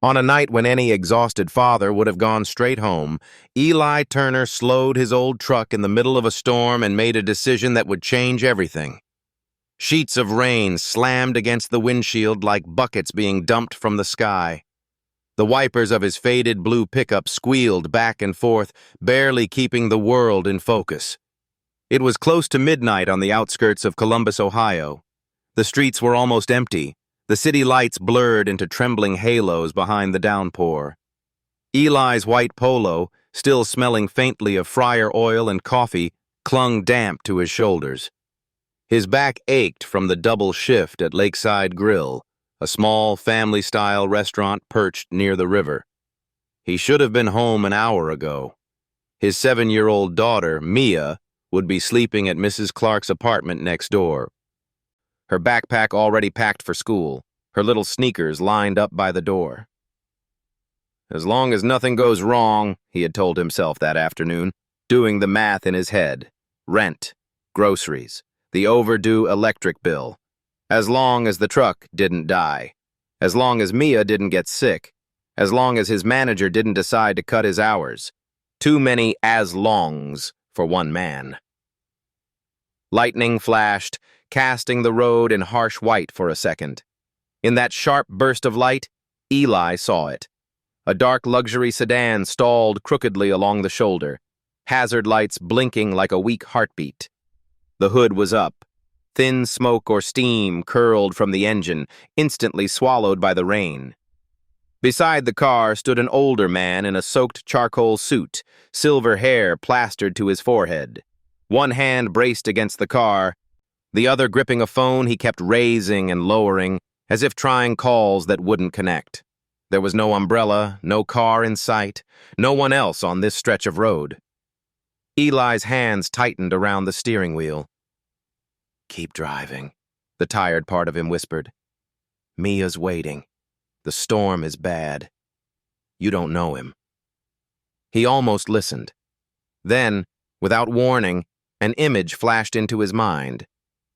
On a night when any exhausted father would have gone straight home, Eli Turner slowed his old truck in the middle of a storm and made a decision that would change everything. Sheets of rain slammed against the windshield like buckets being dumped from the sky. The wipers of his faded blue pickup squealed back and forth, barely keeping the world in focus. It was close to midnight on the outskirts of Columbus, Ohio. The streets were almost empty, the city lights blurred into trembling halos behind the downpour. Eli's white polo, still smelling faintly of fryer oil and coffee, clung damp to his shoulders. His back ached from the double shift at Lakeside Grill, a small family-style restaurant perched near the river. He should have been home an hour ago. His 7-year-old daughter, Mia, would be sleeping at Mrs. Clark's apartment next door. Her backpack already packed for school, her little sneakers lined up by the door. As long as nothing goes wrong, he had told himself that afternoon, doing the math in his head. Rent, groceries, the overdue electric bill. As long as the truck didn't die. As long as Mia didn't get sick. As long as his manager didn't decide to cut his hours. Too many as-longs for one man. Lightning flashed, casting the road in harsh white for a second. In that sharp burst of light, Eli saw it. A dark luxury sedan stalled crookedly along the shoulder, hazard lights blinking like a weak heartbeat. The hood was up. Thin smoke or steam curled from the engine, instantly swallowed by the rain. Beside the car stood an older man in a soaked charcoal suit, silver hair plastered to his forehead. One hand braced against the car, the other gripping a phone he kept raising and lowering, as if trying calls that wouldn't connect. There was no umbrella, no car in sight, no one else on this stretch of road. Eli's hands tightened around the steering wheel. "Keep driving," the tired part of him whispered. "Mia's waiting. The storm is bad. You don't know him." He almost listened. Then, without warning, an image flashed into his mind.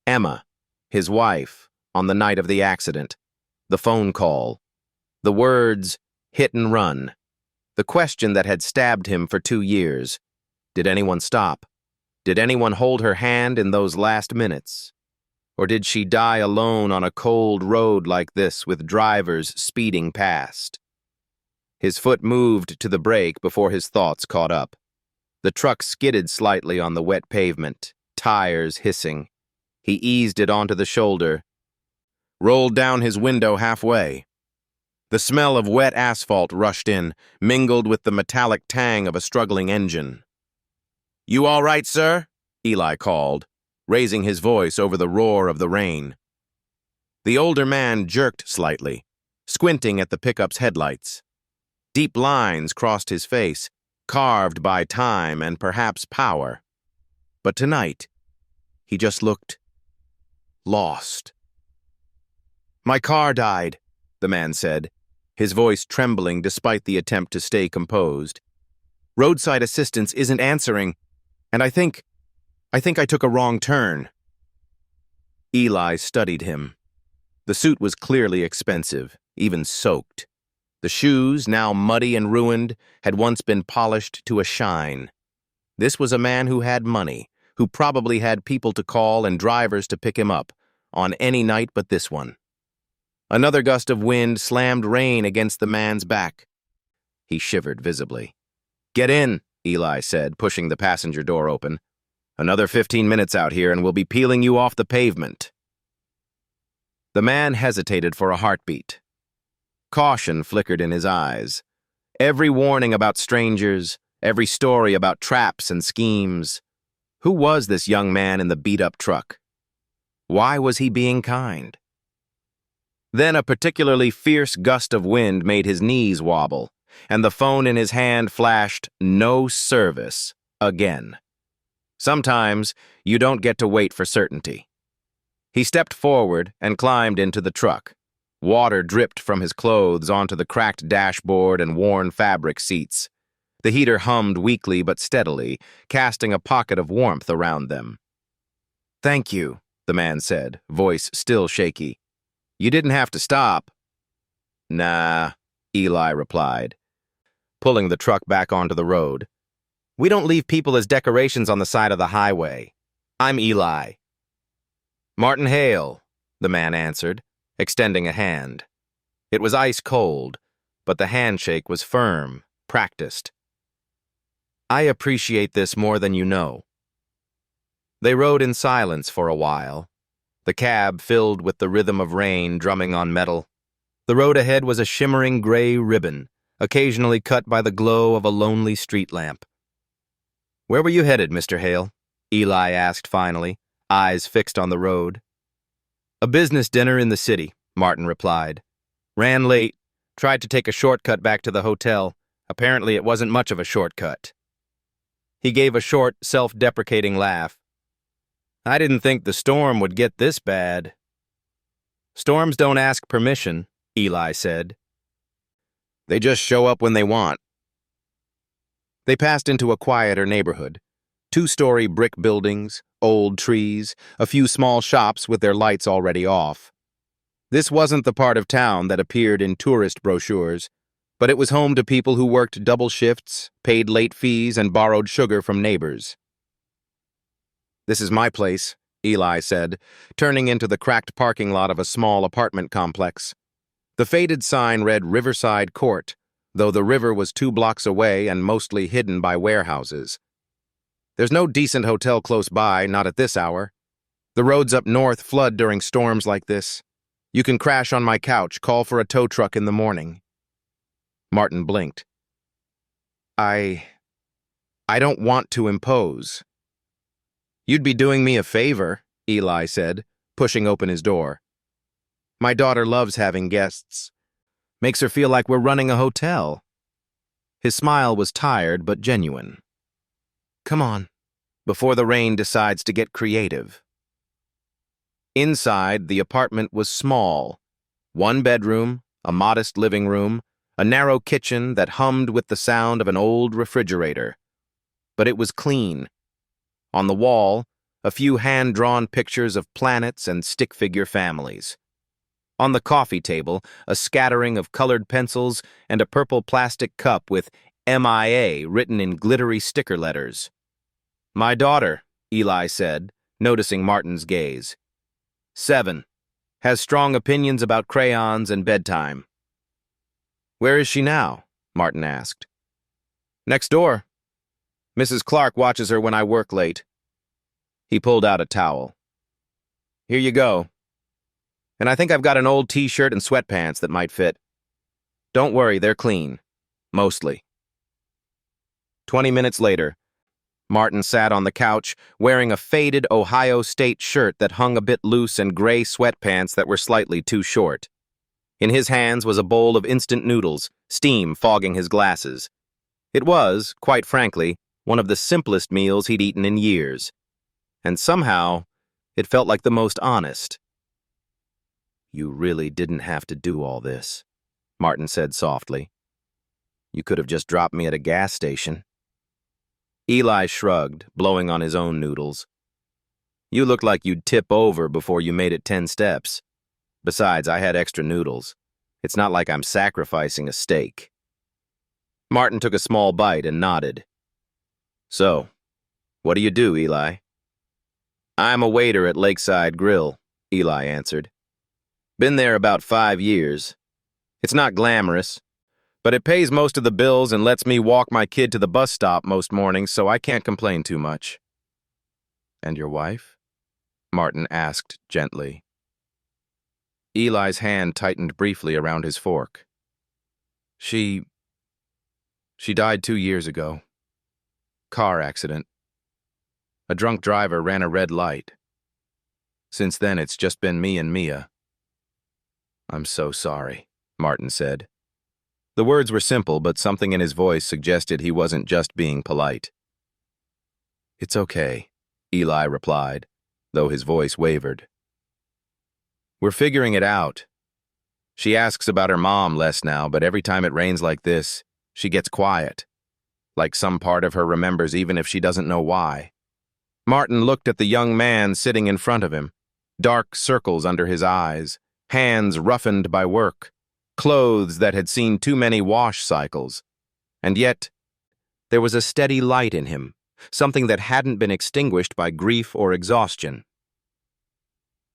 Emma, his wife, on the night of the accident. The phone call. The words, "hit and run." The question that had stabbed him for 2 years. Did anyone stop? Did anyone hold her hand in those last minutes? Or did she die alone on a cold road like this with drivers speeding past? His foot moved to the brake before his thoughts caught up. The truck skidded slightly on the wet pavement, tires hissing. He eased it onto the shoulder, rolled down his window halfway. The smell of wet asphalt rushed in, mingled with the metallic tang of a struggling engine. "You all right, sir?" Eli called, raising his voice over the roar of the rain. The older man jerked slightly, squinting at the pickup's headlights. Deep lines crossed his face, carved by time and perhaps power. But tonight, he just looked lost. "My car died," the man said, his voice trembling despite the attempt to stay composed. "Roadside assistance isn't answering, and I think I took a wrong turn." Eli studied him. The suit was clearly expensive, even soaked. The shoes, now muddy and ruined, had once been polished to a shine. This was a man who had money, who probably had people to call and drivers to pick him up, on any night but this one. Another gust of wind slammed rain against the man's back. He shivered visibly. "Get in," Eli said, pushing the passenger door open. "Another 15 minutes out here and we'll be peeling you off the pavement." The man hesitated for a heartbeat. Caution flickered in his eyes. Every warning about strangers, every story about traps and schemes. Who was this young man in the beat-up truck? Why was he being kind? Then a particularly fierce gust of wind made his knees wobble, and the phone in his hand flashed "no service" again. Sometimes you don't get to wait for certainty. He stepped forward and climbed into the truck. Water dripped from his clothes onto the cracked dashboard and worn fabric seats. The heater hummed weakly but steadily, casting a pocket of warmth around them. "Thank you," the man said, voice still shaky. "You didn't have to stop." "Nah," Eli replied, pulling the truck back onto the road. We don't leave people as decorations on the side of the highway. I'm Eli. Martin Hale, the man answered, extending a hand. It was ice cold, but the handshake was firm, practiced. I appreciate this more than you know. They rode in silence for a while, the cab filled with the rhythm of rain drumming on metal. The road ahead was a shimmering gray ribbon, occasionally cut by the glow of a lonely street lamp. Where were you headed, Mr. Hale? Eli asked finally, eyes fixed on the road. A business dinner in the city, Martin replied. Ran late, tried to take a shortcut back to the hotel. Apparently it wasn't much of a shortcut. He gave a short, self-deprecating laugh. I didn't think the storm would get this bad. Storms don't ask permission, Eli said. They just show up when they want. They passed into a quieter neighborhood. 2-story brick buildings, old trees, a few small shops with their lights already off. This wasn't the part of town that appeared in tourist brochures, but it was home to people who worked double shifts, paid late fees, and borrowed sugar from neighbors. This is my place, Eli said, turning into the cracked parking lot of a small apartment complex. The faded sign read Riverside Court, though the river was 2 blocks away and mostly hidden by warehouses. There's no decent hotel close by, not at this hour. The roads up north flood during storms like this. You can crash on my couch, call for a tow truck in the morning. Martin blinked. I don't want to impose. You'd be doing me a favor, Eli said, pushing open his door. My daughter loves having guests. Makes her feel like we're running a hotel. His smile was tired but genuine. Come on, before the rain decides to get creative. Inside, the apartment was small. 1 bedroom, a modest living room, a narrow kitchen that hummed with the sound of an old refrigerator. But it was clean. On the wall, a few hand-drawn pictures of planets and stick-figure families. On the coffee table, a scattering of colored pencils and a purple plastic cup with MIA written in glittery sticker letters. My daughter, Eli said, noticing Martin's gaze. 7. Has strong opinions about crayons and bedtime. Where is she now? Martin asked. Next door. Mrs. Clark watches her when I work late. He pulled out a towel. Here you go. And I think I've got an old t-shirt and sweatpants that might fit. Don't worry, they're clean. Mostly. 20 minutes later, Martin sat on the couch, wearing a faded Ohio State shirt that hung a bit loose and gray sweatpants that were slightly too short. In his hands was a bowl of instant noodles, steam fogging his glasses. It was, quite frankly, one of the simplest meals he'd eaten in years. And somehow, it felt like the most honest. You really didn't have to do all this, Martin said softly. You could have just dropped me at a gas station. Eli shrugged, blowing on his own noodles. You looked like you'd tip over before you made it 10 steps. Besides, I had extra noodles. It's not like I'm sacrificing a steak. Martin took a small bite and nodded. So, what do you do, Eli? I'm a waiter at Lakeside Grill, Eli answered. Been there about 5 years. It's not glamorous, but it pays most of the bills and lets me walk my kid to the bus stop most mornings, so I can't complain too much. And your wife? Martin asked gently. Eli's hand tightened briefly around his fork. She died 2 years ago. Car accident. A drunk driver ran a red light. Since then, it's just been me and Mia. I'm so sorry, Martin said. The words were simple, but something in his voice suggested he wasn't just being polite. It's okay, Eli replied, though his voice wavered. We're figuring it out. She asks about her mom less now, but every time it rains like this, she gets quiet. Like some part of her remembers even if she doesn't know why. Martin looked at the young man sitting in front of him, dark circles under his eyes, hands roughened by work, clothes that had seen too many wash cycles. And yet, there was a steady light in him, something that hadn't been extinguished by grief or exhaustion.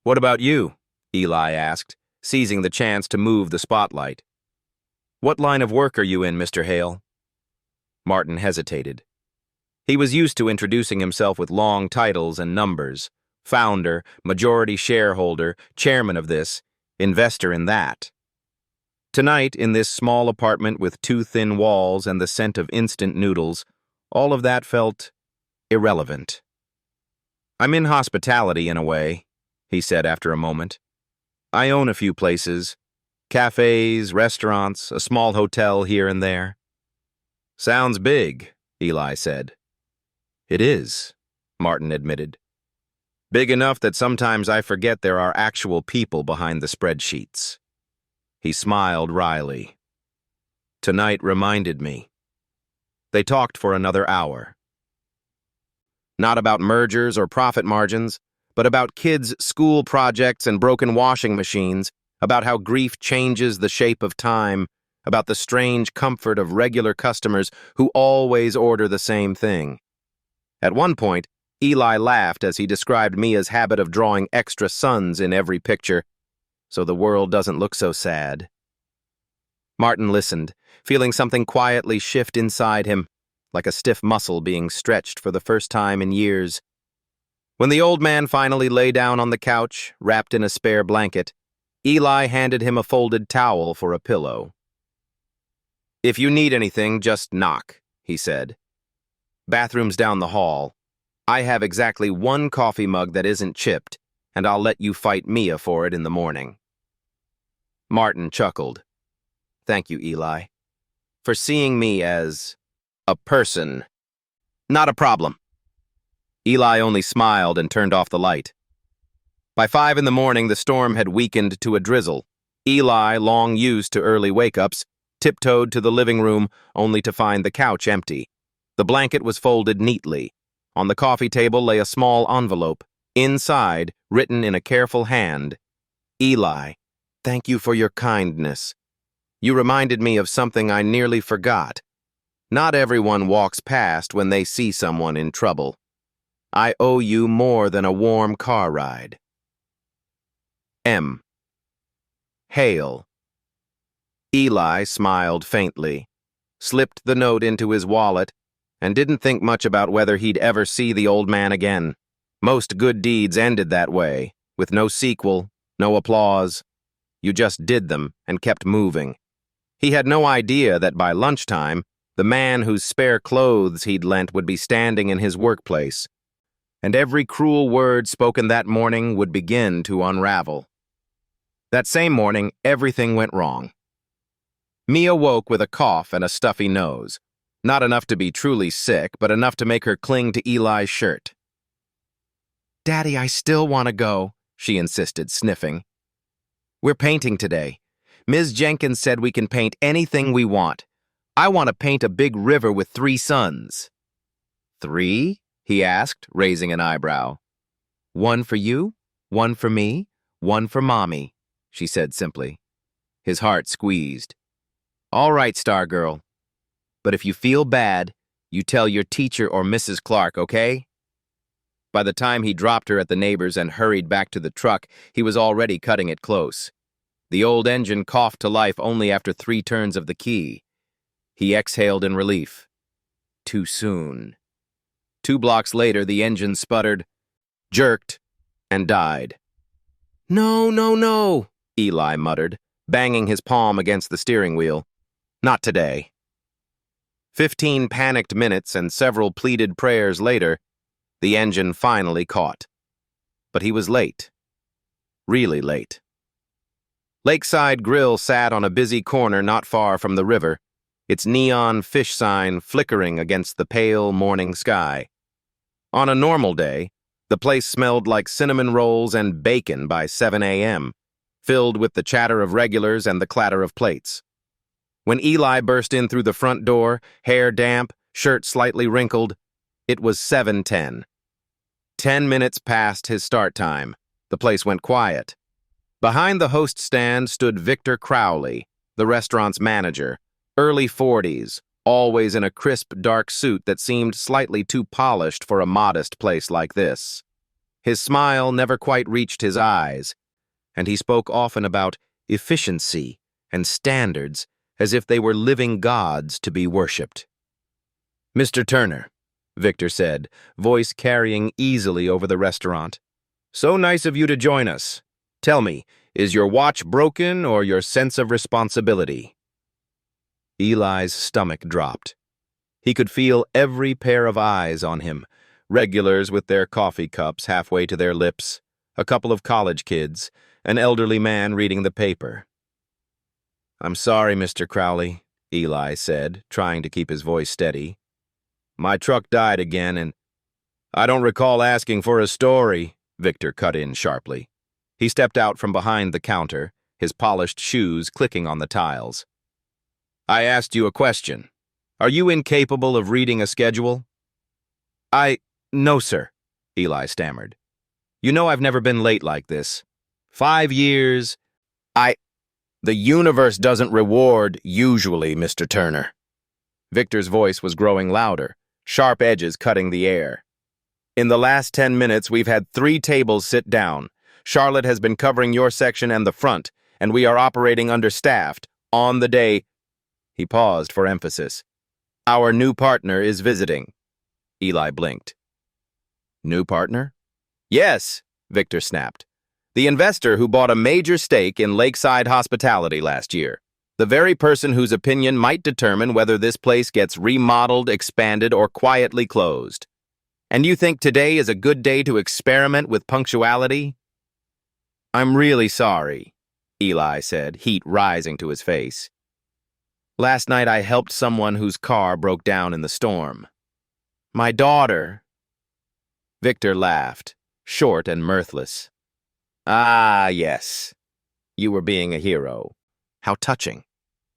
"What about you?" Eli asked, seizing the chance to move the spotlight. "What line of work are you in, Mr. Hale?" Martin hesitated. He was used to introducing himself with long titles and numbers: founder, majority shareholder, chairman of this, investor in that. Tonight, in this small apartment with two thin walls and the scent of instant noodles, all of that felt irrelevant. "I'm in hospitality in a way," he said after a moment. "I own a few places, cafes, restaurants, a small hotel here and there." "Sounds big," Eli said. "It is," Martin admitted. "Big enough that sometimes I forget there are actual people behind the spreadsheets." He smiled wryly. Tonight reminded me. They talked for another hour. Not about mergers or profit margins, but about kids' school projects and broken washing machines, about how grief changes the shape of time, about the strange comfort of regular customers who always order the same thing. At one point, Eli laughed as he described Mia's habit of drawing extra suns in every picture, so the world doesn't look so sad. Martin listened, feeling something quietly shift inside him, like a stiff muscle being stretched for the first time in years. When the old man finally lay down on the couch, wrapped in a spare blanket, Eli handed him a folded towel for a pillow. "If you need anything, just knock," he said. "Bathroom's down the hall. I have exactly one coffee mug that isn't chipped, and I'll let you fight Mia for it in the morning." Martin chuckled. "Thank you, Eli, for seeing me as a person." "Not a problem." Eli only smiled and turned off the light. By 5 in the morning, the storm had weakened to a drizzle. Eli, long used to early wake-ups, tiptoed to the living room only to find the couch empty. The blanket was folded neatly. On the coffee table lay a small envelope. Inside, written in a careful hand, "Eli, thank you for your kindness. You reminded me of something I nearly forgot. Not everyone walks past when they see someone in trouble. I owe you more than a warm car ride. M. Hale." Eli smiled faintly, slipped the note into his wallet, and didn't think much about whether he'd ever see the old man again. Most good deeds ended that way, with no sequel, no applause. You just did them and kept moving. He had no idea that by lunchtime, the man whose spare clothes he'd lent would be standing in his workplace, and every cruel word spoken that morning would begin to unravel. That same morning, everything went wrong. Mia woke with a cough and a stuffy nose. Not enough to be truly sick, but enough to make her cling to Eli's shirt. "Daddy, I still want to go," she insisted, sniffing. "We're painting today. Ms. Jenkins said we can paint anything we want. I want to paint a big river with 3 suns." "3?" he asked, raising an eyebrow. "One for you, one for me, one for Mommy," she said simply. His heart squeezed. "All right, Star Girl. But if you feel bad, you tell your teacher or Mrs. Clark, okay?" By the time he dropped her at the neighbor's and hurried back to the truck, he was already cutting it close. The old engine coughed to life only after 3 turns of the key. He exhaled in relief. Too soon. 2 blocks later, the engine sputtered, jerked, and died. "No, no, no," Eli muttered, banging his palm against the steering wheel. "Not today." 15 panicked minutes and several pleaded prayers later, the engine finally caught. But he was late. Really late. Lakeside Grill sat on a busy corner not far from the river, its neon fish sign flickering against the pale morning sky. On a normal day, the place smelled like cinnamon rolls and bacon by 7 a.m., filled with the chatter of regulars and the clatter of plates. When Eli burst in through the front door, hair damp, shirt slightly wrinkled, it was 7:10. 10 minutes past his start time. The place went quiet. Behind the host stand stood Victor Crowley, the restaurant's manager, early 40s, always in a crisp, dark suit that seemed slightly too polished for a modest place like this. His smile never quite reached his eyes, and he spoke often about efficiency and standards as if they were living gods to be worshipped. "Mr. Turner," Victor said, voice carrying easily over the restaurant. "So nice of you to join us. Tell me, is your watch broken or your sense of responsibility?" Eli's stomach dropped. He could feel every pair of eyes on him, regulars with their coffee cups halfway to their lips, a couple of college kids, an elderly man reading the paper. "I'm sorry, Mr. Crowley," Eli said, trying to keep his voice steady. "My truck died again, and—" "I don't recall asking for a story," Victor cut in sharply. He stepped out from behind the counter, his polished shoes clicking on the tiles. "I asked you a question. Are you incapable of reading a schedule?" "No, sir," Eli stammered. "You know I've never been late like this. 5 years. The universe doesn't reward usually, Mr. Turner." Victor's voice was growing louder, sharp edges cutting the air. "In the last 10 minutes, we've had 3 tables sit down. Charlotte has been covering your section and the front, and we are operating understaffed. On the day—" He paused for emphasis. "Our new partner is visiting." Eli blinked. "New partner?" "Yes," Victor snapped. "The investor who bought a major stake in Lakeside Hospitality last year. The very person whose opinion might determine whether this place gets remodeled, expanded, or quietly closed. And you think today is a good day to experiment with punctuality?" "I'm really sorry," Eli said, heat rising to his face. "Last night I helped someone whose car broke down in the storm. My daughter—" Victor laughed, short and mirthless. "Ah, yes. You were being a hero. How touching.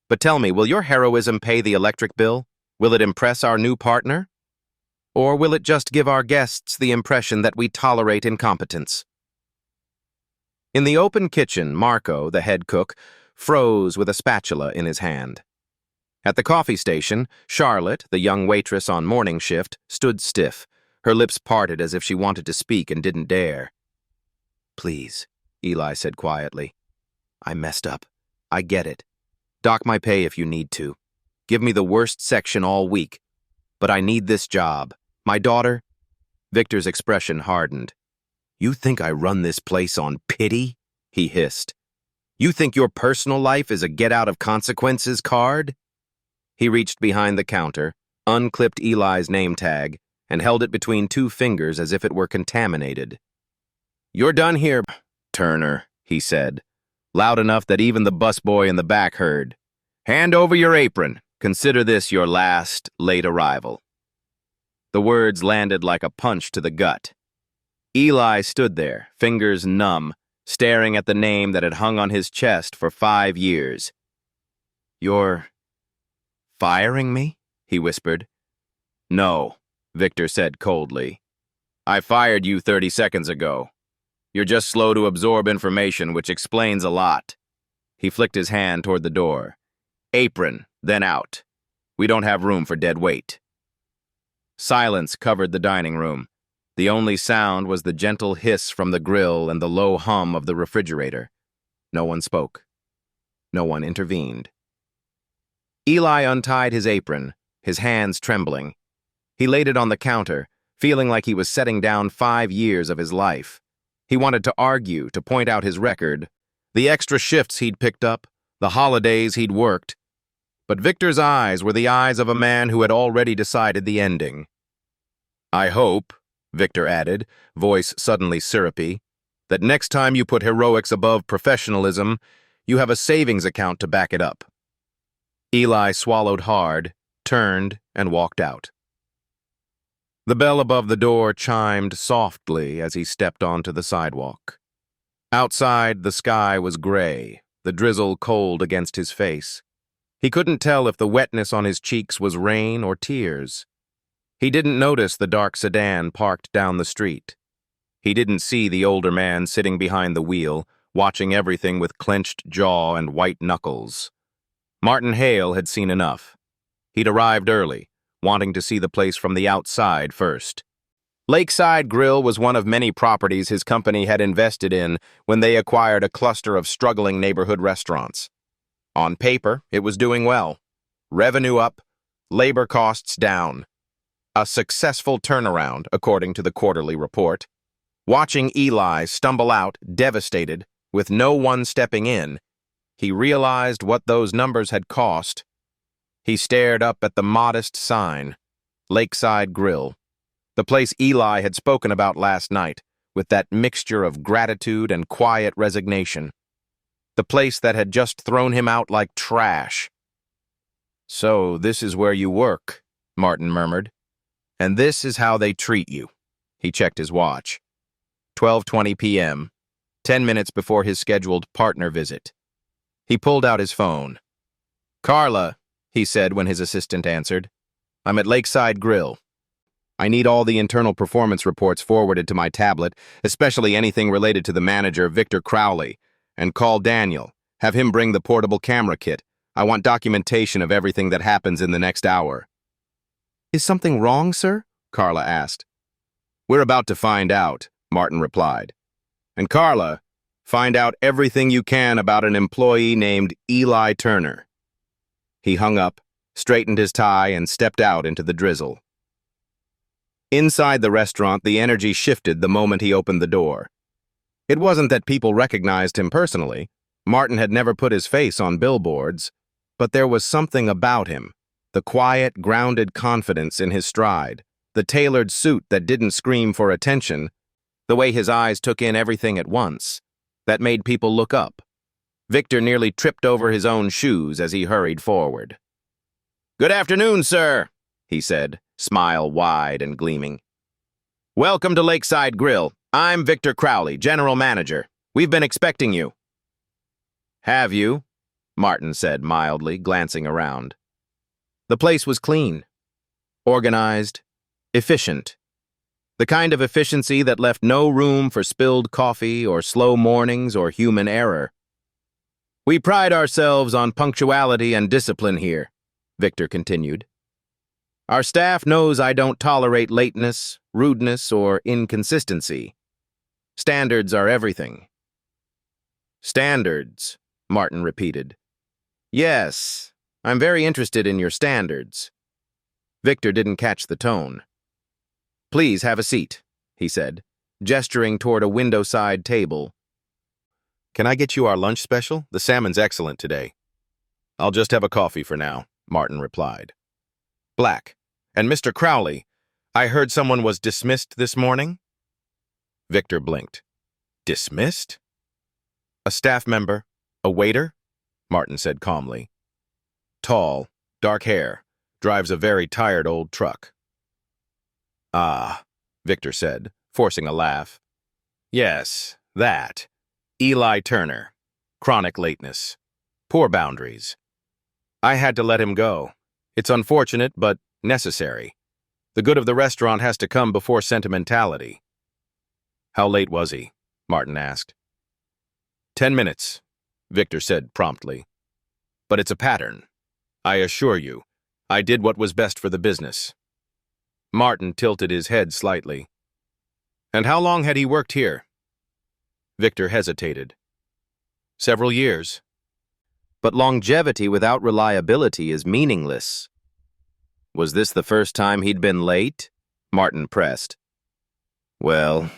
But tell me, will your heroism pay the electric bill? Will it impress our new partner? Or will it just give our guests the impression that we tolerate incompetence?" In the open kitchen, Marco, the head cook, froze with a spatula in his hand. At the coffee station, Charlotte, the young waitress on morning shift, stood stiff, her lips parted as if she wanted to speak and didn't dare. "Please," Eli said quietly. "I messed up. I get it. Dock my pay if you need to. Give me the worst section all week. But I need this job. My daughter—" Victor's expression hardened. "You think I run this place on pity?" he hissed. "You think your personal life is a get-out-of-consequences card?" He reached behind the counter, unclipped Eli's name tag, and held it between 2 fingers as if it were contaminated. "You're done here, Turner," he said, loud enough that even the busboy in the back heard. "Hand over your apron. Consider this your last late arrival." The words landed like a punch to the gut. Eli stood there, fingers numb, staring at the name that had hung on his chest for 5 years. "You're firing me?" he whispered. "No," Victor said coldly. "I fired you 30 seconds ago. You're just slow to absorb information, which explains a lot." He flicked his hand toward the door. "Apron, then out. We don't have room for dead weight." Silence covered the dining room. The only sound was the gentle hiss from the grill and the low hum of the refrigerator. No one spoke. No one intervened. Eli untied his apron, his hands trembling. He laid it on the counter, feeling like he was setting down 5 years of his life. He wanted to argue, to point out his record, the extra shifts he'd picked up, the holidays he'd worked. But Victor's eyes were the eyes of a man who had already decided the ending. "I hope," Victor added, voice suddenly syrupy, "that next time you put heroics above professionalism, you have a savings account to back it up." Eli swallowed hard, turned, and walked out. The bell above the door chimed softly as he stepped onto the sidewalk. Outside, the sky was gray, the drizzle cold against his face. He couldn't tell if the wetness on his cheeks was rain or tears. He didn't notice the dark sedan parked down the street. He didn't see the older man sitting behind the wheel, watching everything with clenched jaw and white knuckles. Martin Hale had seen enough. He'd arrived early, wanting to see the place from the outside first. Lakeside Grill was one of many properties his company had invested in when they acquired a cluster of struggling neighborhood restaurants. On paper, it was doing well. Revenue up, labor costs down. A successful turnaround, according to the quarterly report. Watching Eli stumble out, devastated, with no one stepping in, he realized what those numbers had cost. He stared up at the modest sign, Lakeside Grill, the place Eli had spoken about last night, with that mixture of gratitude and quiet resignation. The place that had just thrown him out like trash. "So this is where you work," Martin murmured. "And this is how they treat you." He checked his watch. 12:20 p.m., 10 minutes before his scheduled partner visit. He pulled out his phone. "Carla," he said when his assistant answered. "I'm at Lakeside Grill. I need all the internal performance reports forwarded to my tablet, especially anything related to the manager, Victor Crowley, and call Daniel. Have him bring the portable camera kit. I want documentation of everything that happens in the next hour." "Is something wrong, sir?" Carla asked. "We're about to find out," Martin replied. "And Carla, find out everything you can about an employee named Eli Turner." He hung up, straightened his tie, and stepped out into the drizzle. Inside the restaurant, the energy shifted the moment he opened the door. It wasn't that people recognized him personally. Martin had never put his face on billboards. But there was something about him, the quiet, grounded confidence in his stride, the tailored suit that didn't scream for attention, the way his eyes took in everything at once, that made people look up. Victor nearly tripped over his own shoes as he hurried forward. "Good afternoon, sir," he said, smile wide and gleaming. "Welcome to Lakeside Grill. I'm Victor Crowley, general manager. We've been expecting you." "Have you?" Martin said mildly, glancing around. The place was clean, organized, efficient. The kind of efficiency that left no room for spilled coffee or slow mornings or human error. "We pride ourselves on punctuality and discipline here," Victor continued. "Our staff knows I don't tolerate lateness, rudeness, or inconsistency. Standards are everything." "Standards," Martin repeated. "Yes, I'm very interested in your standards." Victor didn't catch the tone. "Please have a seat," he said, gesturing toward a window-side table. "Can I get you our lunch special? The salmon's excellent today." "I'll just have a coffee for now," Martin replied. "Black. And Mr. Crowley, I heard someone was dismissed this morning?" Victor blinked. "Dismissed?" "A staff member, a waiter," Martin said calmly. "Tall, dark hair, drives a very tired old truck." "Ah," Victor said, forcing a laugh. "Yes, that. Eli Turner. Chronic lateness. Poor boundaries. I had to let him go. It's unfortunate, but necessary. The good of the restaurant has to come before sentimentality." "How late was he?" Martin asked. 10 minutes, Victor said promptly. "But it's a pattern. I assure you, I did what was best for the business." Martin tilted his head slightly. "And how long had he worked here?" Victor hesitated. "Several years." "But longevity without reliability is meaningless." "Was this the first time he'd been late?" Martin pressed. "Well..."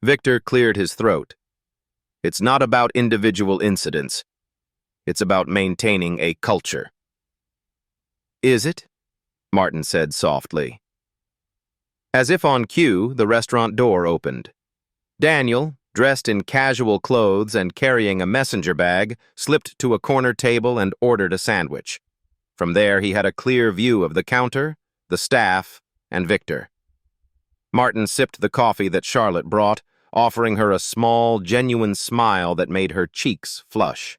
Victor cleared his throat. "It's not about individual incidents. It's about maintaining a culture." "Is it?" Martin said softly. As if on cue, the restaurant door opened. Daniel, dressed in casual clothes and carrying a messenger bag, slipped to a corner table and ordered a sandwich. From there, he had a clear view of the counter, the staff, and Victor. Martin sipped the coffee that Charlotte brought, offering her a small, genuine smile that made her cheeks flush.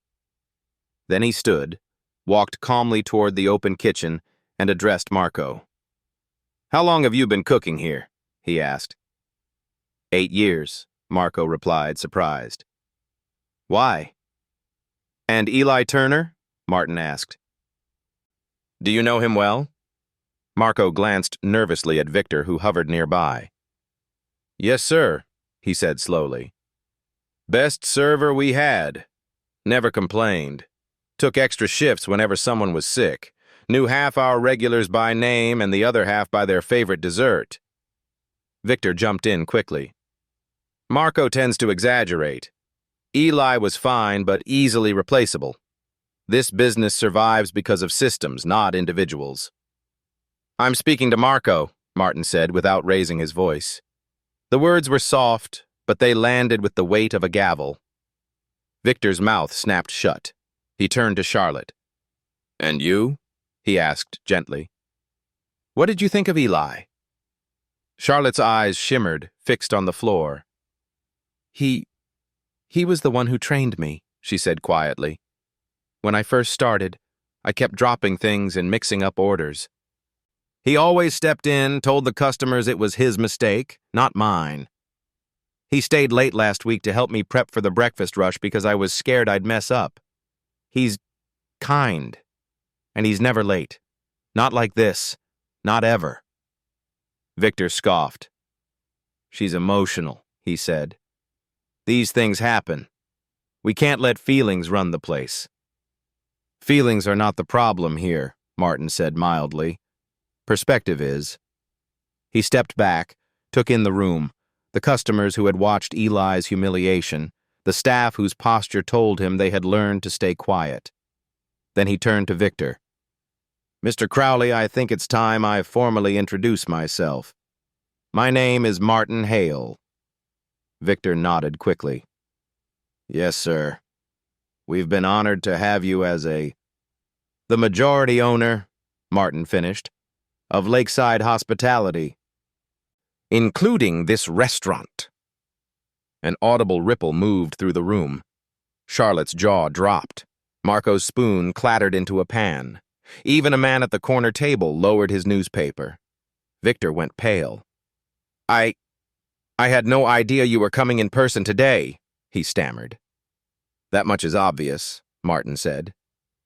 Then he stood, walked calmly toward the open kitchen, and addressed Marco. "How long have you been cooking here?" he asked. 8 years, Marco replied, surprised. "Why?" "And Eli Turner?" Martin asked. Do you know him well? Marco glanced nervously at Victor, who hovered nearby. Yes, sir, he said slowly. Best server we had. Never complained. Took extra shifts whenever someone was sick. Knew half our regulars by name and the other half by their favorite dessert. Victor jumped in quickly. Marco tends to exaggerate. Eli was fine but easily replaceable. This business survives because of systems, not individuals. I'm speaking to Marco, Martin said without raising his voice. The words were soft, but they landed with the weight of a gavel. Victor's mouth snapped shut. He turned to Charlotte. And you? He asked gently. What did you think of Eli? Charlotte's eyes shimmered, fixed on the floor. He was the one who trained me, she said quietly. When I first started, I kept dropping things and mixing up orders. He always stepped in, told the customers it was his mistake, not mine. He stayed late last week to help me prep for the breakfast rush because I was scared I'd mess up. He's kind, and he's never late. Not like this. Not ever. Victor scoffed. She's emotional, he said. These things happen. We can't let feelings run the place. Feelings are not the problem here, Martin said mildly. Perspective is. He stepped back, took in the room, the customers who had watched Eli's humiliation, the staff whose posture told him they had learned to stay quiet. Then he turned to Victor. Mr. Crowley, I think it's time I formally introduce myself. My name is Martin Hale. Victor nodded quickly. Yes, sir. We've been honored to have you as the majority owner, Martin finished, of Lakeside Hospitality, including this restaurant. An audible ripple moved through the room. Charlotte's jaw dropped. Marco's spoon clattered into a pan. Even a man at the corner table lowered his newspaper. Victor went pale. I had no idea you were coming in person today, he stammered. That much is obvious, Martin said.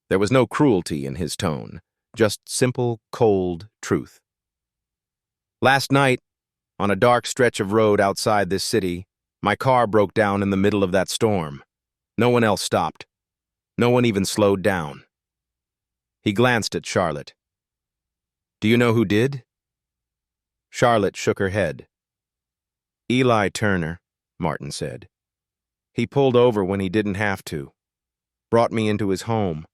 There was no cruelty in his tone, just simple, cold truth. Last night, on a dark stretch of road outside this city, my car broke down in the middle of that storm. No one else stopped. No one even slowed down. He glanced at Charlotte. Do you know who did? Charlotte shook her head. Eli Turner, Martin said. He pulled over when he didn't have to, brought me into his home,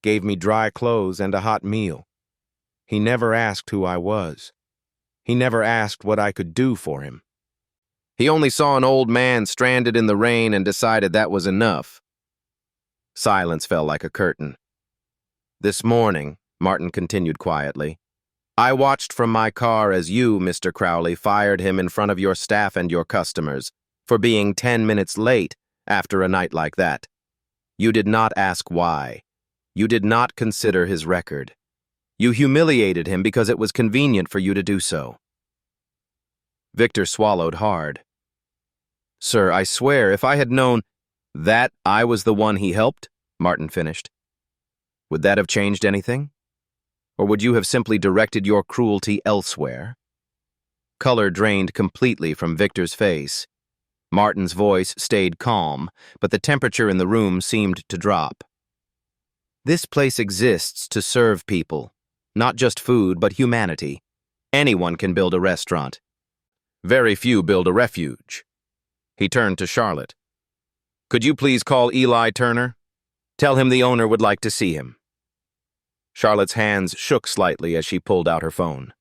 gave me dry clothes and a hot meal. He never asked who I was. He never asked what I could do for him. He only saw an old man stranded in the rain and decided that was enough. Silence fell like a curtain. This morning, Martin continued quietly, I watched from my car as you, Mr. Crowley, fired him in front of your staff and your customers for being 10 minutes late after a night like that. You did not ask why. You did not consider his record. You humiliated him because it was convenient for you to do so. Victor swallowed hard. Sir, I swear, if I had known that I was the one he helped, Martin finished, would that have changed anything? Or would you have simply directed your cruelty elsewhere? Color drained completely from Victor's face. Martin's voice stayed calm, but the temperature in the room seemed to drop. This place exists to serve people, not just food, but humanity. Anyone can build a restaurant. Very few build a refuge. He turned to Charlotte. Could you please call Eli Turner? Tell him the owner would like to see him. Charlotte's hands shook slightly as she pulled out her phone.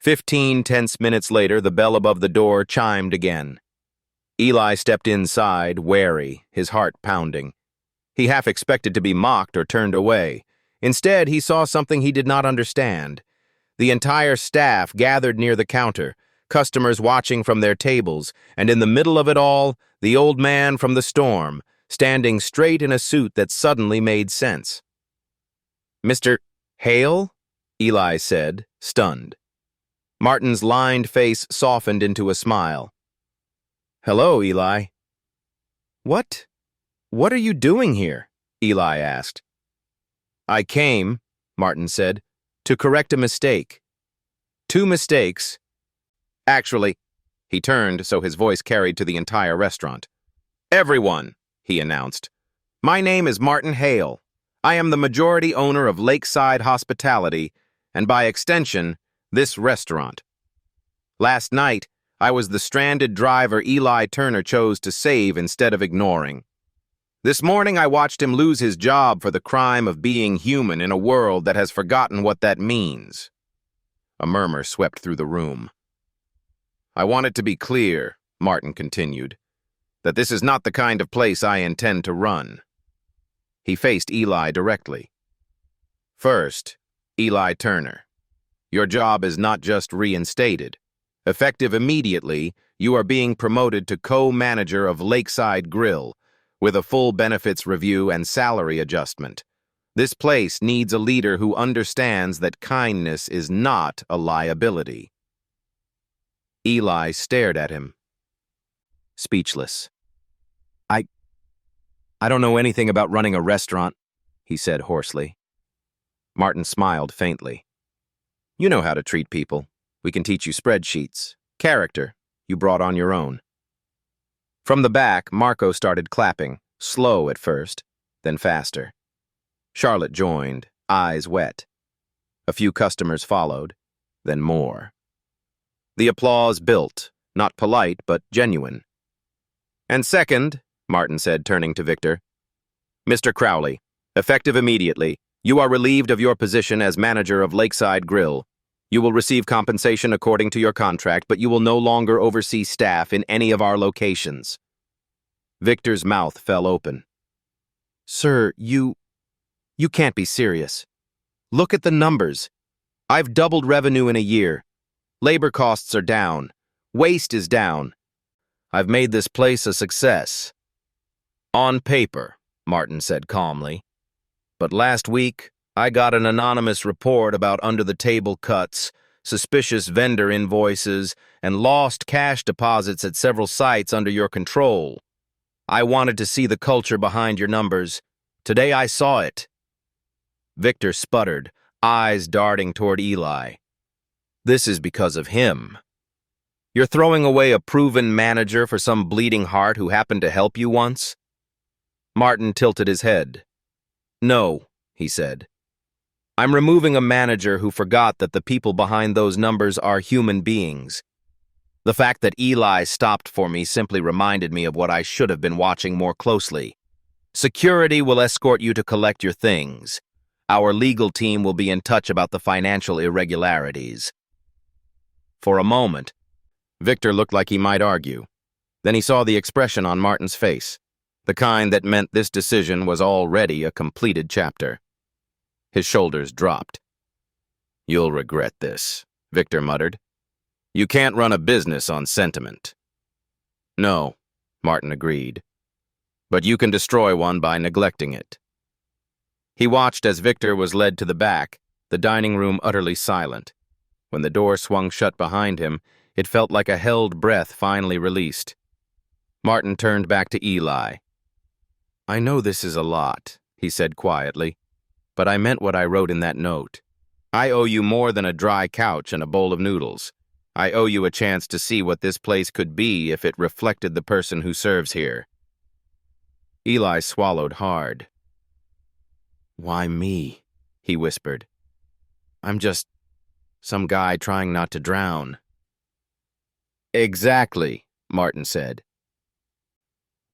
15 tense minutes later, the bell above the door chimed again. Eli stepped inside, wary, his heart pounding. He half expected to be mocked or turned away. Instead, he saw something he did not understand. The entire staff gathered near the counter, customers watching from their tables, and in the middle of it all, the old man from the storm, standing straight in a suit that suddenly made sense. Mr. Hale? Eli said, stunned. Martin's lined face softened into a smile. Hello, Eli. What are you doing here? Eli asked. I came, Martin said, to correct a mistake. 2 mistakes. Actually, he turned so his voice carried to the entire restaurant. Everyone, he announced. My name is Martin Hale. I am the majority owner of Lakeside Hospitality, and by extension, this restaurant. Last night, I was the stranded driver Eli Turner chose to save instead of ignoring. This morning, I watched him lose his job for the crime of being human in a world that has forgotten what that means. A murmur swept through the room. I want it to be clear, Martin continued, that this is not the kind of place I intend to run. He faced Eli directly. First, Eli Turner, your job is not just reinstated. Effective immediately, you are being promoted to co-manager of Lakeside Grill, with a full benefits review and salary adjustment. This place needs a leader who understands that kindness is not a liability. Eli stared at him, speechless. I don't know anything about running a restaurant, he said hoarsely. Martin smiled faintly. You know how to treat people. We can teach you spreadsheets. Character, you brought on your own. From the back, Marco started clapping, slow at first, then faster. Charlotte joined, eyes wet. A few customers followed, then more. The applause built, not polite, but genuine. And second, Martin said, turning to Victor, Mr. Crowley, effective immediately, you are relieved of your position as manager of Lakeside Grill. You will receive compensation according to your contract, but you will no longer oversee staff in any of our locations. Victor's mouth fell open. Sir, you can't be serious. Look at the numbers. I've doubled revenue in a year. Labor costs are down. Waste is down. I've made this place a success. On paper, Martin said calmly. But last week, I got an anonymous report about under-the-table cuts, suspicious vendor invoices, and lost cash deposits at several sites under your control. I wanted to see the culture behind your numbers. Today I saw it. Victor sputtered, eyes darting toward Eli. This is because of him. You're throwing away a proven manager for some bleeding heart who happened to help you once? Martin tilted his head. No, he said. I'm removing a manager who forgot that the people behind those numbers are human beings. The fact that Eli stopped for me simply reminded me of what I should have been watching more closely. Security will escort you to collect your things. Our legal team will be in touch about the financial irregularities. For a moment, Victor looked like he might argue. Then he saw the expression on Martin's face, the kind that meant this decision was already a completed chapter. His shoulders dropped. You'll regret this, Victor muttered. You can't run a business on sentiment. No, Martin agreed. But you can destroy one by neglecting it. He watched as Victor was led to the back, the dining room utterly silent. When the door swung shut behind him, it felt like a held breath finally released. Martin turned back to Eli. I know this is a lot, he said quietly, but I meant what I wrote in that note. I owe you more than a dry couch and a bowl of noodles. I owe you a chance to see what this place could be if it reflected the person who serves here. Eli swallowed hard. Why me? He whispered. I'm just some guy trying not to drown. Exactly, Martin said.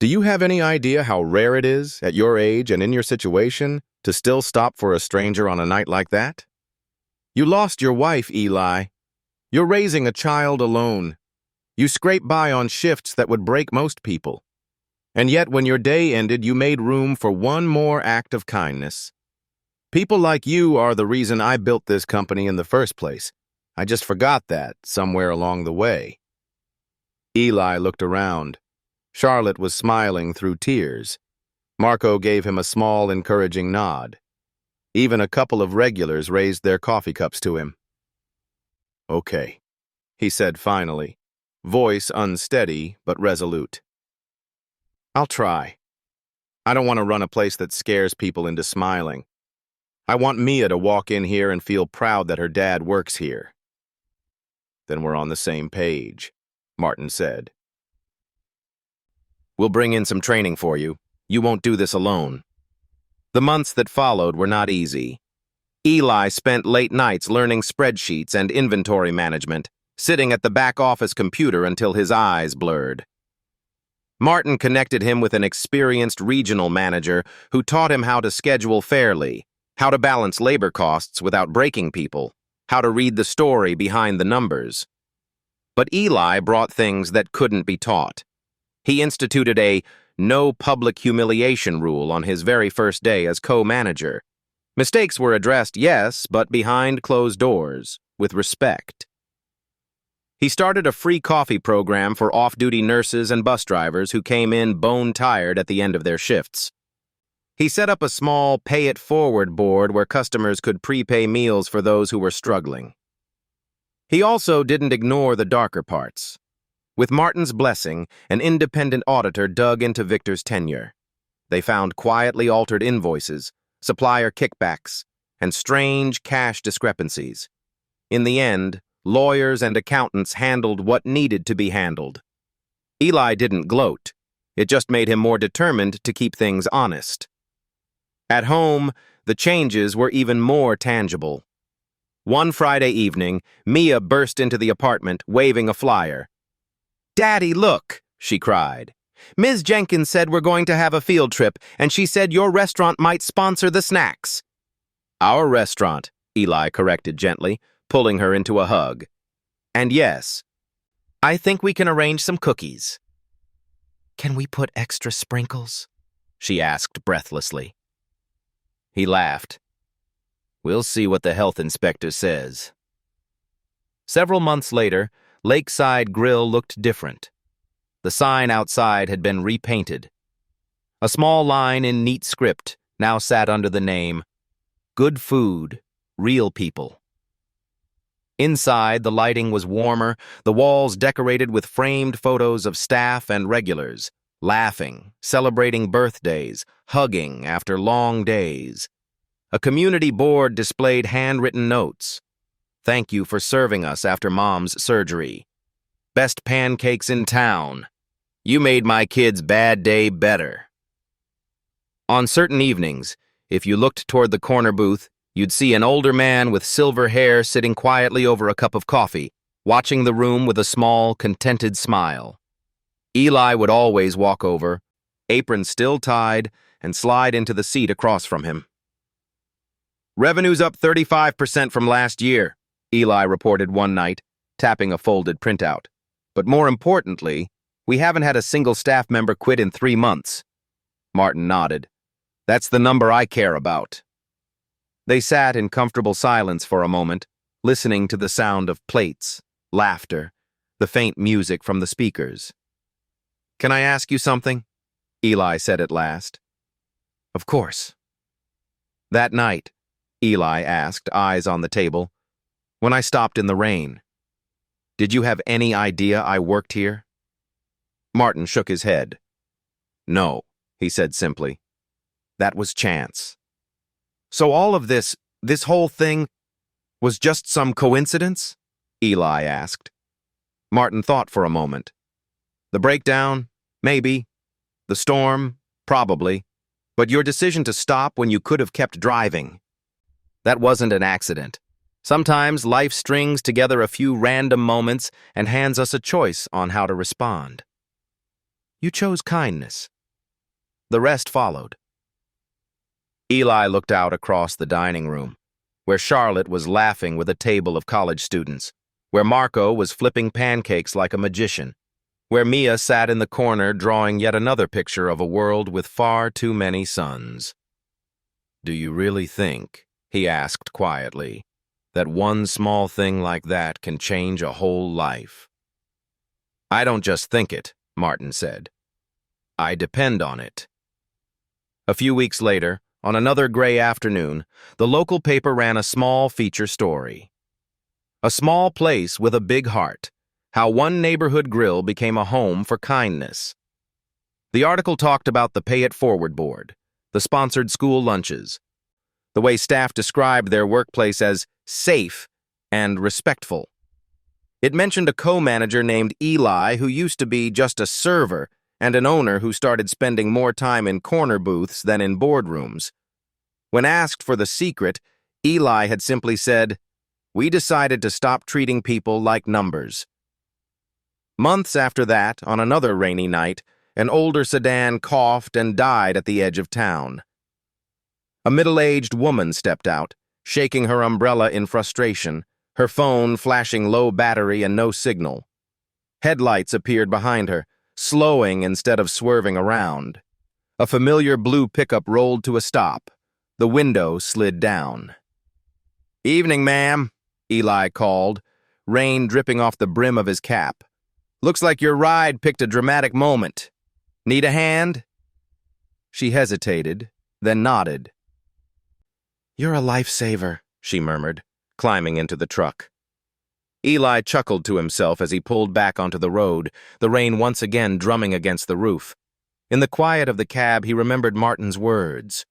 Do you have any idea how rare it is, at your age and in your situation, to still stop for a stranger on a night like that? You lost your wife, Eli. You're raising a child alone. You scrape by on shifts that would break most people. And yet, when your day ended, you made room for one more act of kindness. People like you are the reason I built this company in the first place. I just forgot that somewhere along the way. Eli looked around. Charlotte was smiling through tears. Marco gave him a small, encouraging nod. Even a couple of regulars raised their coffee cups to him. Okay, he said finally, voice unsteady but resolute. I'll try. I don't want to run a place that scares people into smiling. I want Mia to walk in here and feel proud that her dad works here. Then we're on the same page, Martin said. We'll bring in some training for you. You won't do this alone. The months that followed were not easy. Eli spent late nights learning spreadsheets and inventory management, sitting at the back office computer until his eyes blurred. Martin connected him with an experienced regional manager who taught him how to schedule fairly, how to balance labor costs without breaking people, how to read the story behind the numbers. But Eli brought things that couldn't be taught. He instituted a no public humiliation rule on his very first day as co-manager. Mistakes were addressed, yes, but behind closed doors, with respect. He started a free coffee program for off-duty nurses and bus drivers who came in bone-tired at the end of their shifts. He set up a small pay-it-forward board where customers could prepay meals for those who were struggling. He also didn't ignore the darker parts. With Martin's blessing, an independent auditor dug into Victor's tenure. They found quietly altered invoices, supplier kickbacks, and strange cash discrepancies. In the end, lawyers and accountants handled what needed to be handled. Eli didn't gloat. It just made him more determined to keep things honest. At home, the changes were even more tangible. One Friday evening, Mia burst into the apartment, waving a flyer. "Daddy, look!" she cried. "Ms. Jenkins said we're going to have a field trip, and she said your restaurant might sponsor the snacks." "Our restaurant," Eli corrected gently, pulling her into a hug. "And yes, I think we can arrange some cookies." "Can we put extra sprinkles?" she asked breathlessly. He laughed. "We'll see what the health inspector says." Several months later, Lakeside Grill looked different. The sign outside had been repainted. A small line in neat script now sat under the name, "Good Food, Real People." Inside, the lighting was warmer, the walls decorated with framed photos of staff and regulars, laughing, celebrating birthdays, hugging after long days. A community board displayed handwritten notes. "Thank you for serving us after Mom's surgery. Best pancakes in town. You made my kid's bad day better." On certain evenings, if you looked toward the corner booth, you'd see an older man with silver hair sitting quietly over a cup of coffee, watching the room with a small, contented smile. Eli would always walk over, apron still tied, and slide into the seat across from him. "Revenue's up 35% from last year," Eli reported one night, tapping a folded printout. "But more importantly, we haven't had a single staff member quit in 3 months." Martin nodded. "That's the number I care about." They sat in comfortable silence for a moment, listening to the sound of plates, laughter, the faint music from the speakers. "Can I ask you something?" Eli said at last. "Of course." That night, Eli asked, eyes on the table, "when I stopped in the rain, did you have any idea I worked here?" Martin shook his head. "No," he said simply. "That was chance." "So all of this whole thing, was just some coincidence?" Eli asked. Martin thought for a moment. "The breakdown? Maybe. The storm? Probably. But your decision to stop when you could have kept driving. That wasn't an accident. Sometimes life strings together a few random moments and hands us a choice on how to respond. You chose kindness. The rest followed." Eli looked out across the dining room, where Charlotte was laughing with a table of college students, where Marco was flipping pancakes like a magician, where Mia sat in the corner drawing yet another picture of a world with far too many suns. "Do you really think," he asked quietly, "that one small thing like that can change a whole life?" "I don't just think it," Martin said. "I depend on it." A few weeks later, on another gray afternoon, the local paper ran a small feature story. A small place with a big heart, how one neighborhood grill became a home for kindness. The article talked about the Pay It Forward board, the sponsored school lunches, the way staff described their workplace as safe and respectful. It mentioned a co-manager named Eli who used to be just a server and an owner who started spending more time in corner booths than in boardrooms. When asked for the secret, Eli had simply said, "We decided to stop treating people like numbers." Months after that, on another rainy night, an older sedan coughed and died at the edge of town. A middle-aged woman stepped out, shaking her umbrella in frustration, her phone flashing low battery and no signal. Headlights appeared behind her, slowing instead of swerving around. A familiar blue pickup rolled to a stop. The window slid down. "Evening, ma'am," Eli called, rain dripping off the brim of his cap. "Looks like your ride picked a dramatic moment. Need a hand?" She hesitated, then nodded. "You're a lifesaver," she murmured, climbing into the truck. Eli chuckled to himself as he pulled back onto the road, the rain once again drumming against the roof. In the quiet of the cab, he remembered Martin's words.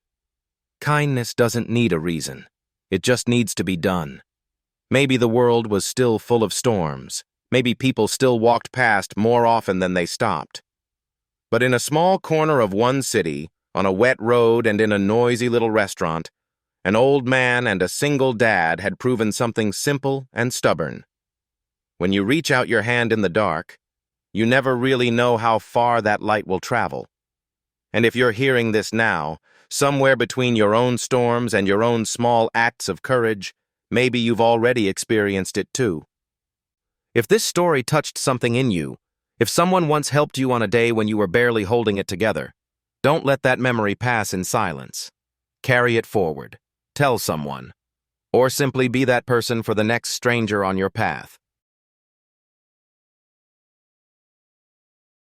Kindness doesn't need a reason. It just needs to be done. Maybe the world was still full of storms. Maybe people still walked past more often than they stopped. But in a small corner of one city, on a wet road and in a noisy little restaurant, an old man and a single dad had proven something simple and stubborn. When you reach out your hand in the dark, you never really know how far that light will travel. And if you're hearing this now, somewhere between your own storms and your own small acts of courage, maybe you've already experienced it too. If this story touched something in you, if someone once helped you on a day when you were barely holding it together, don't let that memory pass in silence. Carry it forward. Tell someone. Or simply be that person for the next stranger on your path.